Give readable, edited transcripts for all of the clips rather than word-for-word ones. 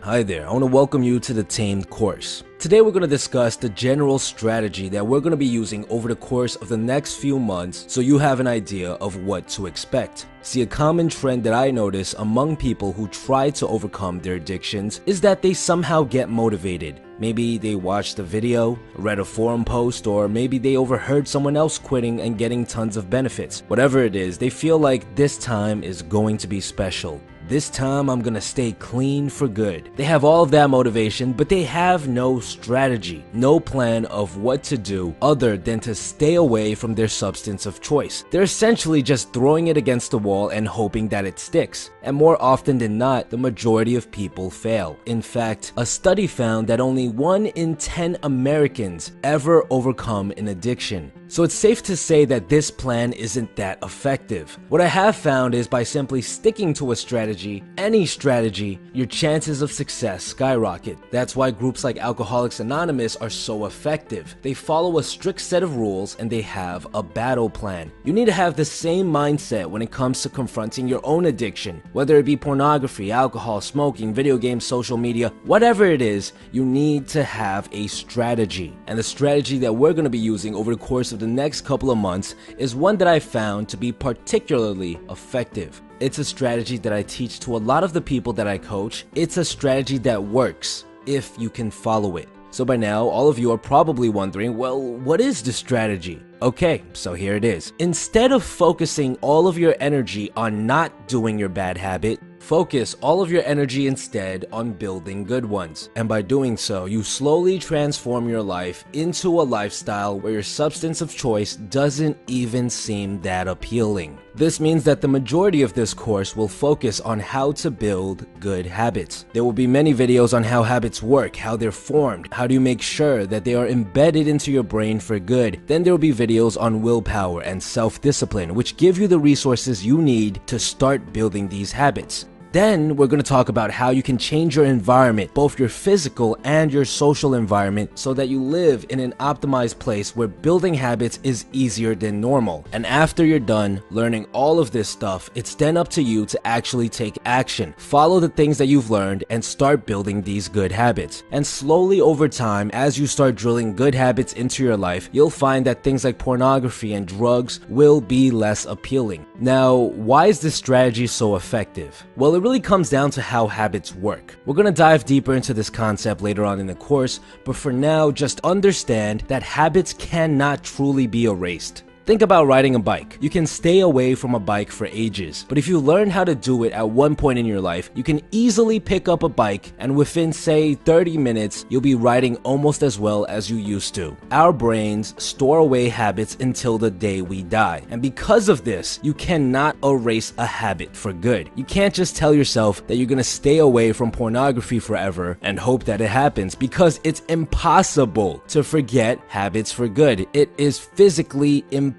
Hi there, I want to welcome you to the Tamed course. Today we're going to discuss the general strategy that we're going to be using over the course of the next few months so you have an idea of what to expect. See, a common trend that I notice among people who try to overcome their addictions is that they somehow get motivated. Maybe they watched a video, read a forum post, or maybe they overheard someone else quitting and getting tons of benefits. Whatever it is, they feel like this time is going to be special. This time I'm gonna stay clean for good. They have all of that motivation, but they have no strategy, no plan of what to do other than to stay away from their substance of choice. They're essentially just throwing it against the wall and hoping that it sticks. And more often than not, the majority of people fail. In fact, a study found that only 1 in 10 Americans ever overcome an addiction. So it's safe to say that this plan isn't that effective. What I have found is by simply sticking to a strategy, any strategy, your chances of success skyrocket. That's why groups like Alcoholics Anonymous are so effective. They follow a strict set of rules and they have a battle plan. You need to have the same mindset when it comes to confronting your own addiction. Whether it be pornography, alcohol, smoking, video games, social media, whatever it is, you need to have a strategy. And the strategy that we're going to be using over the course of the next couple of months is one that I found to be particularly effective. It's a strategy that I teach to a lot of the people that I coach. It's a strategy that works if you can follow it. So by now, all of you are probably wondering, well, what is the strategy? Okay, so here it is. Instead of focusing all of your energy on not doing your bad habit, focus all of your energy instead on building good ones. And by doing so, you slowly transform your life into a lifestyle where your substance of choice doesn't even seem that appealing. This means that the majority of this course will focus on how to build good habits. There will be many videos on how habits work, how they're formed, how do you make sure that they are embedded into your brain for good. Then there will be videos on willpower and self-discipline, which give you the resources you need to start building these habits. Then we're going to talk about how you can change your environment, both your physical and your social environment, so that you live in an optimized place where building habits is easier than normal. And after you're done learning all of this stuff, it's then up to you to actually take action. Follow the things that you've learned and start building these good habits. And slowly over time, as you start drilling good habits into your life, you'll find that things like pornography and drugs will be less appealing. Now, why is this strategy so effective? Well, it really comes down to how habits work. We're going to dive deeper into this concept later on in the course, but for now, just understand that habits cannot truly be erased. Think about riding a bike. You can stay away from a bike for ages, but if you learn how to do it at one point in your life, you can easily pick up a bike and within, say, 30 minutes, you'll be riding almost as well as you used to. Our brains store away habits until the day we die, and because of this, you cannot erase a habit for good. You can't just tell yourself that you're gonna stay away from pornography forever and hope that it happens, because it's impossible to forget habits for good. It is physically impossible.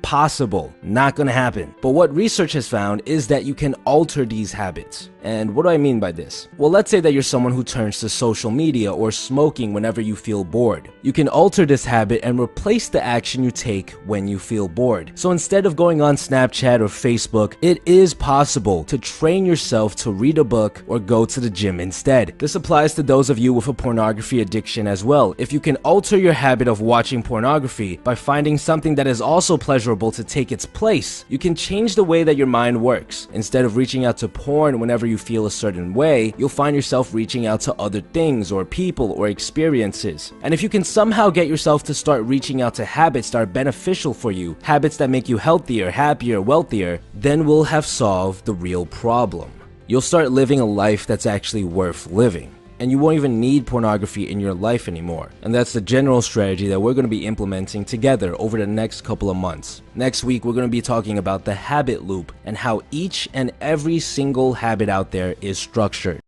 Not gonna happen. But what research has found is that you can alter these habits. And what do I mean by this? Well, let's say that you're someone who turns to social media or smoking whenever you feel bored. You can alter this habit and replace the action you take when you feel bored. So instead of going on Snapchat or Facebook, it is possible to train yourself to read a book or go to the gym instead. This applies to those of you with a pornography addiction as well. If you can alter your habit of watching pornography by finding something that is also pleasurable to take its place, you can change the way that your mind works. Instead of reaching out to porn whenever you feel a certain way, you'll find yourself reaching out to other things or people or experiences. And if you can somehow get yourself to start reaching out to habits that are beneficial for you, habits that make you healthier, happier, wealthier, then we'll have solved the real problem. You'll start living a life that's actually worth living. And you won't even need pornography in your life anymore. And that's the general strategy that we're going to be implementing together over the next couple of months. Next week, we're going to be talking about the habit loop and how each and every single habit out there is structured.